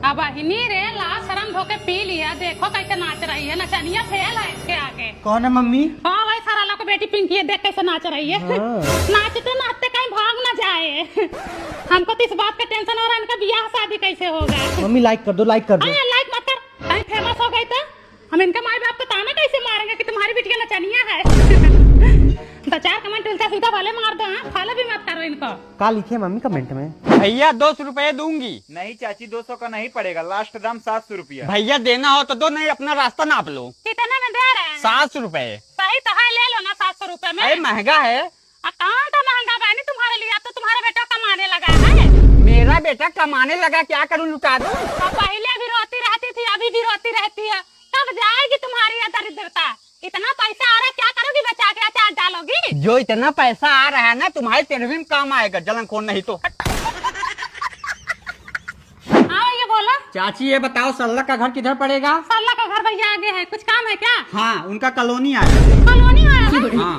अब हिनी रे लाल शर्म धोके पी लिया, देखो कैसे नाच रही है, नचनिया फेल है इसके आगे। कौन है मम्मी? हाँ भाई सारा को बेटी पिंकी है, देख कैसे नाच रही है। नाचते नाचते कहीं भाग ना जाए। हमको तो इस बात का टेंशन हो रहा है इनका ब्याह शादी कैसे होगा। मम्मी लाइक कर दो, लाइक कर दो। लाइक मत कर, कहीं फेमस हो गई तो हम इनके माँ बाप को ताना कैसे मारेंगे कि तुम्हारी बेटियां नचनिया है। दो चार कमेंट उल्टा सीधा वाले मार दो, फॉलो भी मत करो इनको। क्या लिखे मम्मी कमेंट में? भैया 200 रुपए दूंगी। नहीं चाची 200 का नहीं पड़ेगा, लास्ट दाम 700 रुपया। भैया देना हो तो दो, नहीं अपना रास्ता नाप लो। कितने में दे रहे हैं? 700 रुपए। सही तो है, ले लो ना 700 रुपए में। अरे महंगा है। कहाँ था महंगा बहनी तुम्हारे लिए, अब तो तुम्हारा बेटा कमाने लगा है। मेरा बेटा कमाने लगा, क्या करूँ, लुटा दूं? पहले भी रोती रहती थी, अभी भी रोती रहती है, कब जाएगी तुम्हारी ये दरिद्रता? इतना पैसा आ रहा है, क्या करोगी बचा के, अचार डालोगी? जो इतना पैसा आ रहा है ना तुम्हारे तेरहवीं में काम आएगा, जलन खोन नहीं तो। हाँ ये बोलो। चाची ये बताओ सल्ला का घर किधर पड़ेगा? सल्ला का घर भैया आगे है, कुछ काम है क्या? हाँ उनका कॉलोनी आया। कॉलोनी आया है? हाँ।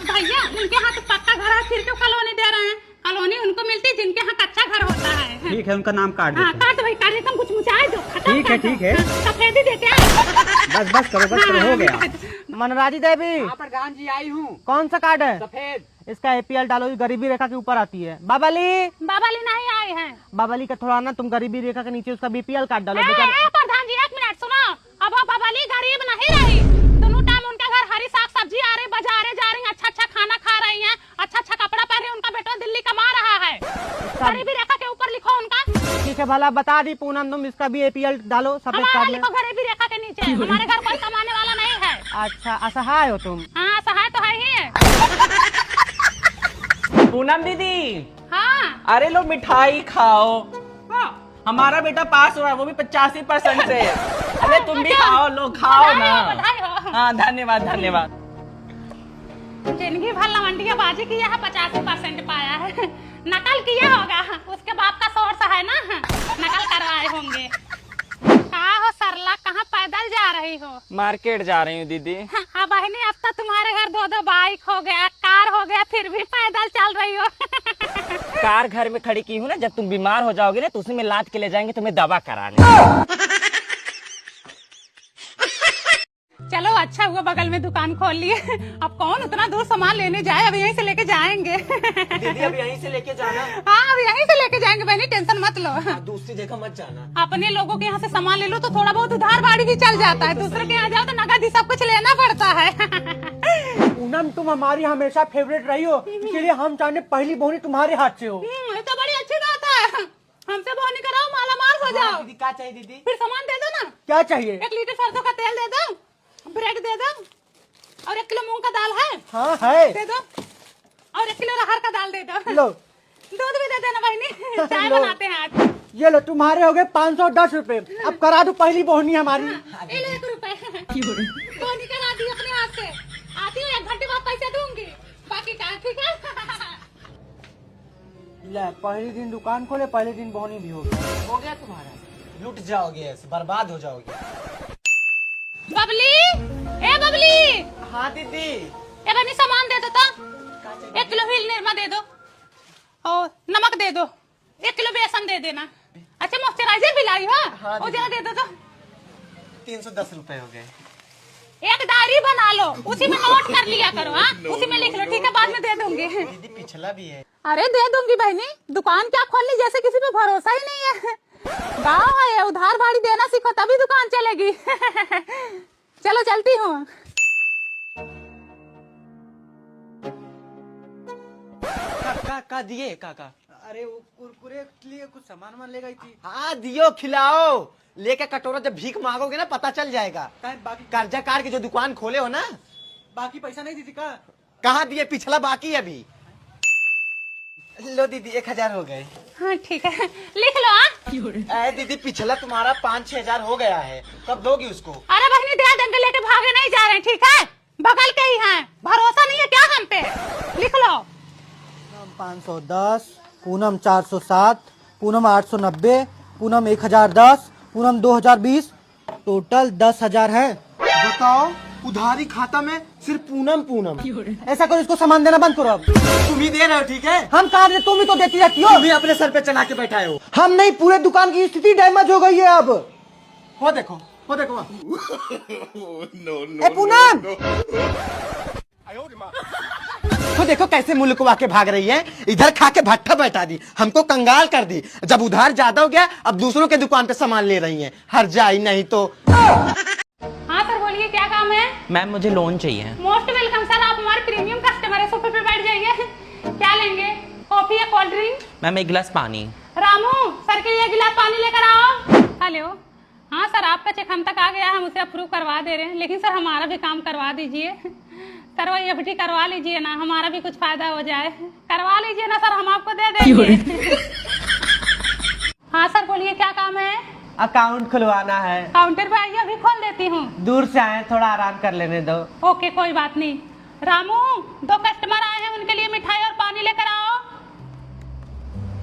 भैया उनके यहाँ तो पक्का घर है, फिर क्यों कॉलोनी दे रहे हैं? कॉलोनी उनको मिलती है जिनके यहाँ कच्चा घर होता है। ठीक है, उनका नाम काट हाँ देते काट भाई, काट तुम कुछ मुझाए दो। ठीक है, ठीक है। सफेदी देते हैं। बस करो, हो गया। मनराजी देवी, प्रधान जी आई हूँ। कौन सा कार्ड है? सफेद। इसका APL डालो, गरीबी रेखा के ऊपर आती है। बाबाली नहीं आए हैं। बाबाली का थोड़ा ना, तुम गरीबी रेखा के नीचे उसका BPL कार्ड डालो। प्रधान जी एक मिनट सुनो, अब वो बाबाली गरीब नहीं रही, दोनों टाइम उनके घर हरी साग सब्जी आ रही, बाजारे जा रही, अच्छा खाना खा रही हैं, अच्छा कपड़ा पहन रही, उनका बेटा दिल्ली कमा रहा है। गरीबी रेखा के ऊपर लिखो उनका। ठीक है भला बता दी पूनम, तुम इसका भी APL डालो सफेद कार्ड में। लिखो गरीबी रेखा के नीचे, हमारे घर कोई कमाने वाला नहीं है। अच्छा असहाय हो तुम? हाँ असहाय तो है ही है। पूनम दीदी, हाँ अरे लो मिठाई खाओ। हमारा बेटा पास हुआ है, वो भी 85% से। अरे तुम भी खाओ, लो खाओ ना। बधाई हो। हाँ धन्यवाद धन्यवाद। जिंदगी भर लवंडिया बाजी किया है, 85% पाया है। नकल किया होगा, उसके बाप का सोर्स है ना, नकल करवाए होंगे। कहाँ हो सरला, कहाँ पैदल जा रही हो? मार्केट जा रही हूँ दीदी। हाँ बहनी, अब तो तुम्हारे घर दो बाइक हो गया, कार हो गया, फिर भी पैदल चल रही हो। कार घर में खड़ी की हूँ ना, जब तुम बीमार हो जाओगे ना तो उसी में लाद के ले जाएंगे तुम्हें दवा कराने। चलो अच्छा हुआ बगल में दुकान खोल लिए, अब कौन उतना दूर सामान लेने जाए, अब यहीं से लेके जाएंगे। दीदी अब यहीं से लेके जाना। हाँ अब यहीं से लेके जाएंगे बहनी, टेंशन मत लो। दूसरी जगह मत जाना। अपने लोगों के यहाँ से सामान ले लो तो थोड़ा बहुत उधार बाड़ी भी चल जाता है, दूसरे के यहाँ जाओ तो नगद ही सब कुछ लेना पड़ता है। पूनम तुम हमारी हमेशा फेवरेट रही हो, इसलिए हम चाहते पहली बोनी तुम्हारे हाथ से हो। ये तो बड़ी अच्छी बात है, हमसे बोनी कराओ, माला माल हो जाओ। दीदी क्या चाहिए दीदी? फिर सामान दे दो ना। क्या चाहिए? 1 लीटर सरसों का तेल दे दो, ब्रेड दे दो, और 1 किलो मूंग का दाल है? हाँ है। दे दो, और 1 किलो अरहर का दाल दे दो। लो दूध भी दे देना बहनी, चाय बनाते हैं आज। ये लो तुम्हारे हो गए 510 रुपए। अब करा दो पहली बोहनी हमारी। 1 रुपए बोनी करा दी अपने हाथ से, आती हूँ 1 घंटे बाद पैसे दूंगी, बाकी का ठीक है। ले पहले दिन दुकान खोले, पहले दिन बोहनी भी हो गया तुम्हारा, लुट जाओगे, बर्बाद हो जाओगे। बबली, ए बबली। हाँ दीदी। ए बनी सामान दे दो तो, 1 किलो व्हील निरमा दे दो, और नमक दे दो, 1 किलो बेसन दे देना। अच्छा मॉइस्चराइजर भी लाई हो? हाँ, वो जरा दे दो तो। 310 रुपए हो गए। एक डायरी बना लो, उसी में नोट कर लिया करो, हाँ उसी में लिख लो, ठीक है, बाद में दे दूंगी। दीदी पिछला भी है। अरे दे दूंगी बहनी, दुकान क्या खोलनी, जैसे किसी पे भरोसा ही नहीं है। गाँव है, उधार भाड़ी देना सीखो तभी दुकान चलेगी। चलो चलती हूँ। का दिए काका? अरे वो कुरकुरे के लिए कुछ सामान ले गई थी। हाँ दियो, खिलाओ। लेके कटोरा जब भीख मांगोगे ना पता चल जाएगा। बाकी कर्जा कार के जो दुकान खोले हो ना, बाकी पैसा नहीं दी थी का? कहाँ दिए, पिछला बाकी अभी। लो दीदी 1000 हो गए। हाँ ठीक है, लिख लो। हाँ दीदी पिछला तुम्हारा 5-6 हजार हो गया है, कब दोगी उसको? अरे बहनी दे देंगे, लेके भागे नहीं जा रहे हैं, ठीक है, बगल के ही हैं, भरोसा नहीं है क्या हम पे? लिख लो। 510, पूनम 407, पूनम 890, पूनम 1010, पूनम 2020, टोटल 10,000 है। बताओ उधारी खाता में सिर्फ पूनम पूनम। ऐसा करो, इसको सामान देना बंद करो अब। तुम ही दे रहे हो, ठीक है? हम कहा दे, तुम ही तो देती रहती हो। तुम ही अपने सर पे चढ़ा के बैठाए हो। हम नहीं, पूरे दुकान की स्थिति डैमेज हो गई है अब। वो देखो वहाँ। ए पूनम, तो देखो कैसे मुल्क को आके भाग रही है। इधर खा के भट्ठा बैठा दी, हमको कंगाल कर दी। जब उधार ज्यादा हो गया, अब दूसरों के दुकान पे सामान ले रही हैं। हर जाई नहीं तो। हाँ सर बोलिए, क्या काम है? मैम मुझे लोन चाहिए। मोस्ट वेलकम सर, आप हमारे प्रीमियम कस्टमर है, सोफे पे बैठ जाइए। क्या लेंगे, कॉफी या कोल्ड ड्रिंक? मैम एक गिलास पानी। रामू सर के लिए गिलास पानी लेकर आओ। हेलो, हाँ सर आपका चेक हम तक आ गया, हम उसे अप्रूव करवा दे रहे हैं, लेकिन सर हमारा भी काम करवा दीजिए। सर वही एफडी करवा लीजिए ना, हमारा भी कुछ फायदा हो जाए। करवा लीजिए ना सर, हम आपको दे देंगे। हाँ सर बोलिए, क्या काम है? अकाउंट खुलवाना है। काउंटर पे आइए, अभी खोल देती हूँ। दूर से आए, थोड़ा आराम कर लेने दो। ओके कोई बात नहीं। रामू, 2 कस्टमर आए हैं, उनके लिए मिठाई और पानी लेकर आओ।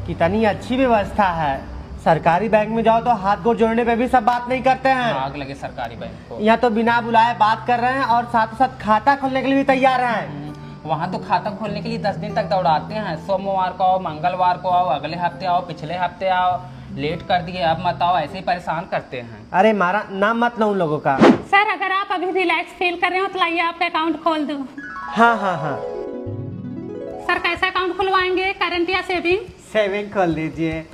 कितनी अच्छी व्यवस्था है। सरकारी बैंक में जाओ तो हाथ गोड़ जोड़ने पे भी सब बात नहीं करते हैं। आग लगे सरकारी बैंक को। यहाँ तो बिना बुलाए बात कर रहे हैं और साथ साथ खाता खोलने के लिए भी तैयार हैं। वहाँ तो खाता खोलने के लिए 10 दिन तक दौड़ाते हैं। सोमवार को आओ, मंगलवार को आओ, अगले हफ्ते आओ, पिछले हफ्ते आओ, लेट कर दिए अब मत आओ, ऐसे ही परेशान करते हैं। अरे मारा नाम मत लो उन लोगों का। सर अगर आप अभी रिलैक्स फील कर रहे हो तो लाइए आपका अकाउंट खोल दूं। हाँ हाँ हाँ, सर कैसा अकाउंट खुलवाएंगे, करंट या सेविंग? सेविंग खोल दीजिए।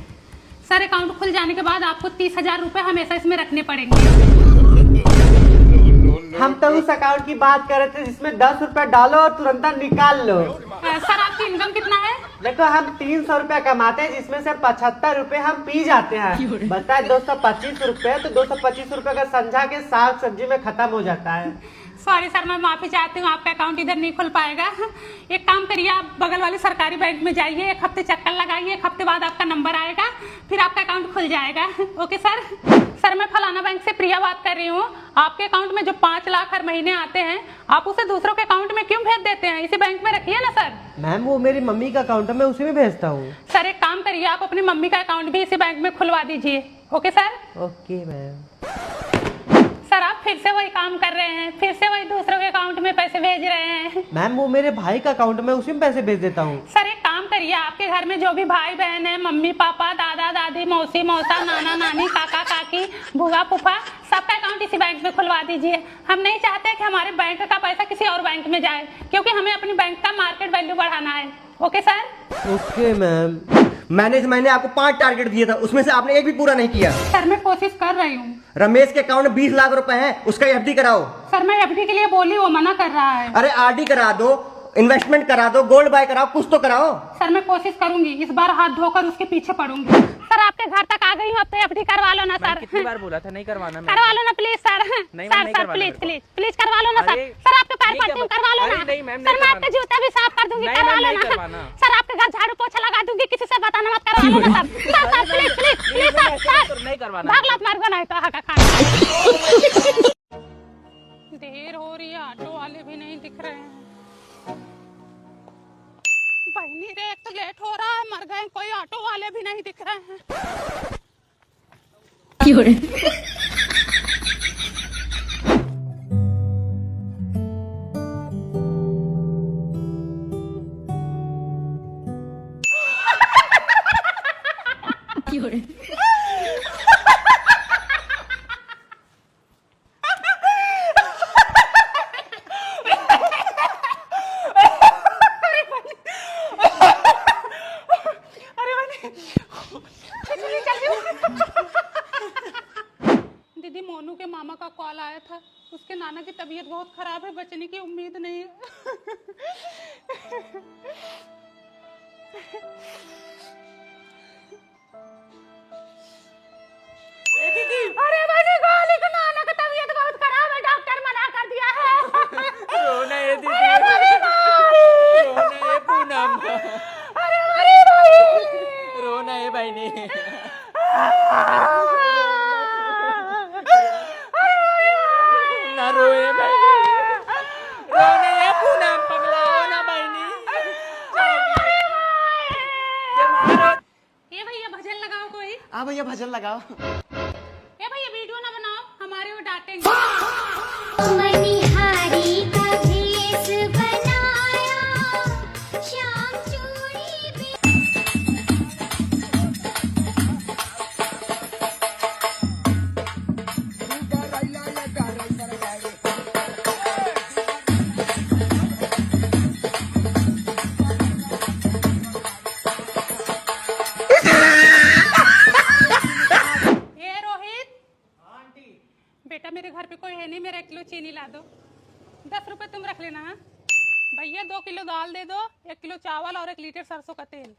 सर अकाउंट खुल जाने के बाद आपको 30,000 रुपए हमेशा इसमें रखने पड़ेंगे। हम तो उस अकाउंट की बात कर रहे थे जिसमें 10 रुपए डालो और तुरंत निकाल लो। सर आपकी इनकम कितना है? देखो हम 300 रुपए कमाते हैं, जिसमें से 75 रुपए हम पी जाते हैं। बता 225 रुपए, तो 225 रुपए का समझा के साग सब्जी में खत्म हो जाता है। सॉरी सर, मैं माफी चाहती हूँ, आपका अकाउंट इधर नहीं खुल पाएगा। एक काम करिए, आप बगल वाले सरकारी बैंक में जाइए, 1 हफ्ते चक्कर लगाइए, 1 हफ्ते बाद आपका नंबर आएगा, फिर आपका अकाउंट खुल जाएगा। Okay sir. सर मैं फलाना बैंक से प्रिया बात कर रही हूँ। आपके अकाउंट में जो 5 लाख हर महीने आते हैं, आप उसे दूसरों के अकाउंट में क्यों भेज देते हैं? इसी बैंक में रखिए ना सर। मैम वो मेरी मम्मी का अकाउंट है, मैं उसी में भेजता हूँ। सर एक काम करिए, आप अपनी मम्मी का अकाउंट भी इसी बैंक में खुलवा दीजिए। Okay sir. Okay ma'am. Sir आप फिर से वही काम कर रहे हैं, फिर से वही दूसरों के अकाउंट में पैसे भेज रहे हैं। मैम वो मेरे भाई का अकाउंट में, उसी में पैसे भेज देता हूँ। सर एक काम करिए, आपके घर में जो भी भाई बहन है, मम्मी पापा, दादा दादी, मौसी मौसा, नाना नानी, काका काकी, बुआ फूफा, सबका अकाउंट इसी बैंक में खुलवा दीजिए। हम नहीं चाहते कि हमारे बैंक का पैसा किसी और बैंक में जाए, क्योंकि हमें अपनी बैंक का मार्केट वैल्यू बढ़ाना है। Okay sir. Okay ma'am. मैंने आपको 5 टारगेट दिए था, उसमें से आपने एक भी पूरा नहीं किया। सर मैं कोशिश कर रही हूँ। रमेश के अकाउंट में 20 लाख रुपए है, उसका एफडी कराओ। सर मैं एफडी के लिए बोली, वो मना कर रहा है। अरे आरडी करा दो, इन्वेस्टमेंट करा दो, गोल्ड बाय कराओ, कुछ तो कराओ। सर मैं कोशिश करूंगी, इस बार हाथ धोकर उसके पीछे पड़ूंगी। सर आपके घर तक आ गई हूँ, अब तो एफडी करवा लो ना सर। कितनी बार बोला था नहीं करवाना? करवा लो ना प्लीज सर। नहीं, सर नहीं सर करवाना प्लीज मेरे को। प्लीज प्लीज करवा लो ना सर। अरे, सर आपके पैर नहीं पड़ती हूँ, करवा लो अरे ना। नहीं मैम, सर नहीं मैं आपके करवाना। जूता भी साफ कर दूंगी, नहीं, करवा मैम, लो नहीं ना। करवाना। सर आपके घर झाड़ू पोछा लगा दूंगी, किसी से बताना मत, करवा लो ना sir. Sir sir please please please sir sir नहीं करवाना। भाग लो, मार नहीं तो आगा खाना। देर हो रही है, ऑटो वाले भी नहीं दिख रहे हैं। बहनी रे, एक तो लेट हो रहा है, मर गए, कोई ऑटो वाले भी नहीं दिख रहे हैं। दीदी मोनू के मामा का कॉल आया था, उसके नाना की तबीयत बहुत खराब है, बचने की उम्मीद नहीं है। अरे बच्चे गोली को, नाना का तबीयत बहुत खराब है, डॉक्टर मना कर दिया है। रोना है दीदी, अरे बच्चे गोली। रोना है पूनम, अरे अरे भाई, रोना है बहनी। ना रोए बहनी, रोने है पूनम, पगला हो ना बहनी। ये भैया भजन लगाओ कोई। हाँ भैया भजन लगाओ। ये भैया वीडियो ना बनाओ, हमारे वो डांटेंगे। Let me hide. बेटा मेरे घर पे कोई है नहीं, मेरा 1 किलो चीनी ला दो। 10 रुपए तुम रख लेना। हाँ भैया 2 किलो दाल दे दो, 1 किलो चावल और 1 लीटर सरसों का तेल।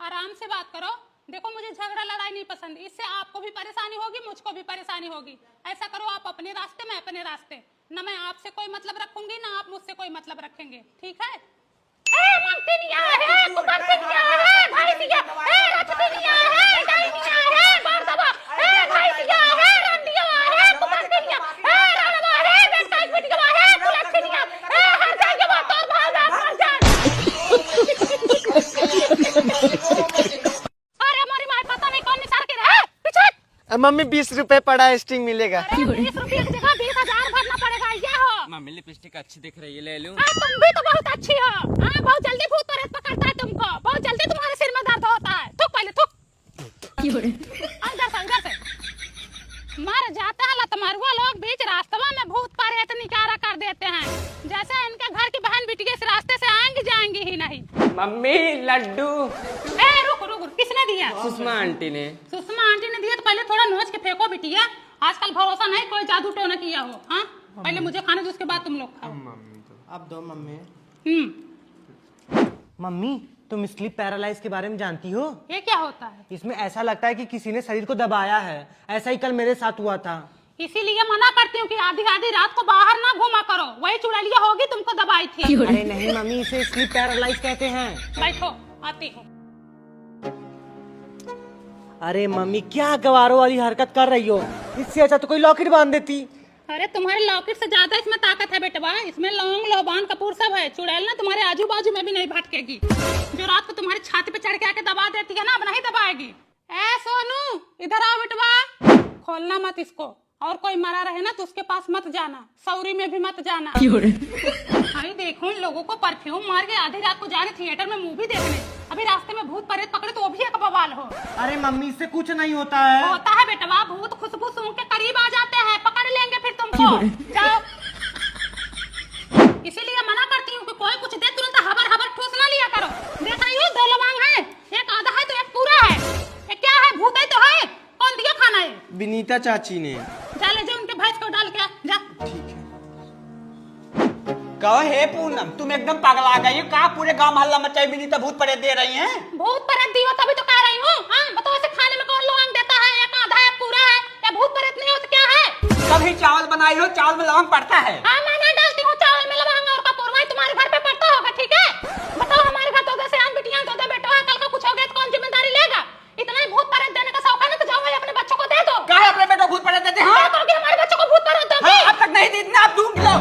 आराम से बात करो। देखो मुझे झगड़ा लड़ाई नहीं पसंद, इससे आपको भी परेशानी होगी, मुझको भी परेशानी होगी। ऐसा करो आप अपने रास्ते, मैं अपने रास्ते। ना मैं आपसे कोई मतलब रखूंगी ना आप मुझसे कोई मतलब रखेंगे, ठीक है? मम्मी 20 रुपए पड़ा है, स्टिंग मिलेगा। 20 रुपये की जगह 20,000 भरना पड़ेगा। ये हो मम्मी लिपस्टिक अच्छी दिख रही है, ले लूं? तुम भी तो बहुत अच्छी हो। बहुत जल्दी भूत प्रेत पकड़ता है तुमको, बहुत जल्दी तुम्हारे सिर में दर्द होता है। थूक पहले थूक। इधर से मर जाता है लतमरुआ लोग बीच रास्ते में भूत प्रेत निकारा कर देते हैं। जैसे इनके घर की बहन बिटिया इस रास्ते से आएंगी जाएंगी ही नहीं। मम्मी लड्डू। रुक किसने दिया? सुषमा आंटी ने। सुषमा आंटी ने दिया तो पहले थोड़ा नोच के फेंको बिटिया। आजकल भरोसा नहीं कोई जादू टोना किया हो। हाँ पहले मुझे खाने दो, उसके बाद तुम लोग खाओ। अब दो मम्मी। हम्म, मम्मी तुम स्लीप पैरालाइज के बारे में जानती हो? ये क्या होता है? इसमें ऐसा लगता है कि किसी ने शरीर को दबाया है। ऐसा ही कल मेरे साथ हुआ था। इसीलिए मना करती हूँ कि आधी आधी रात को बाहर ना घुमा करो। वही चुड़ैलिया होगी तुमको दबाई थी। अरे नहीं मम्मी, इसे स्लीप पैरालाइज कहते हैं। बैठो आती हूँ। अरे मम्मी क्या गवारों वाली हरकत कर रही हो? इससे अच्छा तो कोई लॉकेट बांध देती। अरे तुम्हारे लॉकेट से ज्यादा इसमें ताकत है बेटवा। इसमें लौंग लौबान कपूर सब है। चुड़ैल ना तुम्हारे आजू बाजू में भी नहीं भटकेगी। जो रात को तुम्हारी छाती पे चढ़ के आके दबा देती है ना, अब नहीं दबाएगी। ए सोनू इधर आओ बेटवा। खोलना मत इसको, और कोई मरा रहे ना तो उसके पास मत जाना, सौरी में भी मत जाना। भाई देखो इन लोगों को परफ्यूम मार के आधी रात को जा रहे थिएटर में मूवी देखने, अभी रास्ते में भूत प्रेत पकड़े तो वो भी एक बवाल हो। अरे मम्मी इससे कुछ नहीं होता है। होता है बेटवा, भूत खुशबू सूंघ के करीब आ जाते हैं, पकड़ लेंगे फिर तुमको। जाओ। इसीलिए मना करती हूँ कि कोई कुछ दे तुरंत हबर हबर ठूस ना लिया करो। देख रही हो 2 लवांग है, एक आधा है तो एक पूरा है। ये क्या है? भूत है तो है। कौन दिया खाना है? विनीता चाची ने। जा ले जो उनके भैंस को डाल के जा। कहो हे पूनम, तुम एकदम पागल आ गई हो। कहा पूरे गांव मोहल्ला में चाय बिनी तो भूत प्रेत दे रही हैं। भूत प्रेत दी हो तभी तो कह रही हूँ। हाँ बताओ इसे खाने में कौन लौंग देता है? एक आधा है पूरा है। या भूत प्रेत नहीं हो तो क्या है? कभी चावल बनाई हो, चावल में लौंग पड़ता है। हाँ मैं नहीं डालती हूँ चावल में लौंग और कपूर। भाई तुम्हारे घर पे पड़ता होगा, ठीक है? बताओ हमारे घर तो दो बेटियां दो बेटा है, कल का कुछ हो गया तो कौन जिम्मेदारी लेगा? इतना ही भूत प्रेत देने का शौक है ना तो जाओ भाई अपने बच्चों को दे दो। कहा अपने बेटों को भूत प्रेत देते हैं? हमारे बच्चों को भूत प्रेत दोगे? अब तक नहीं दी, इतना आप ढूंढ लो।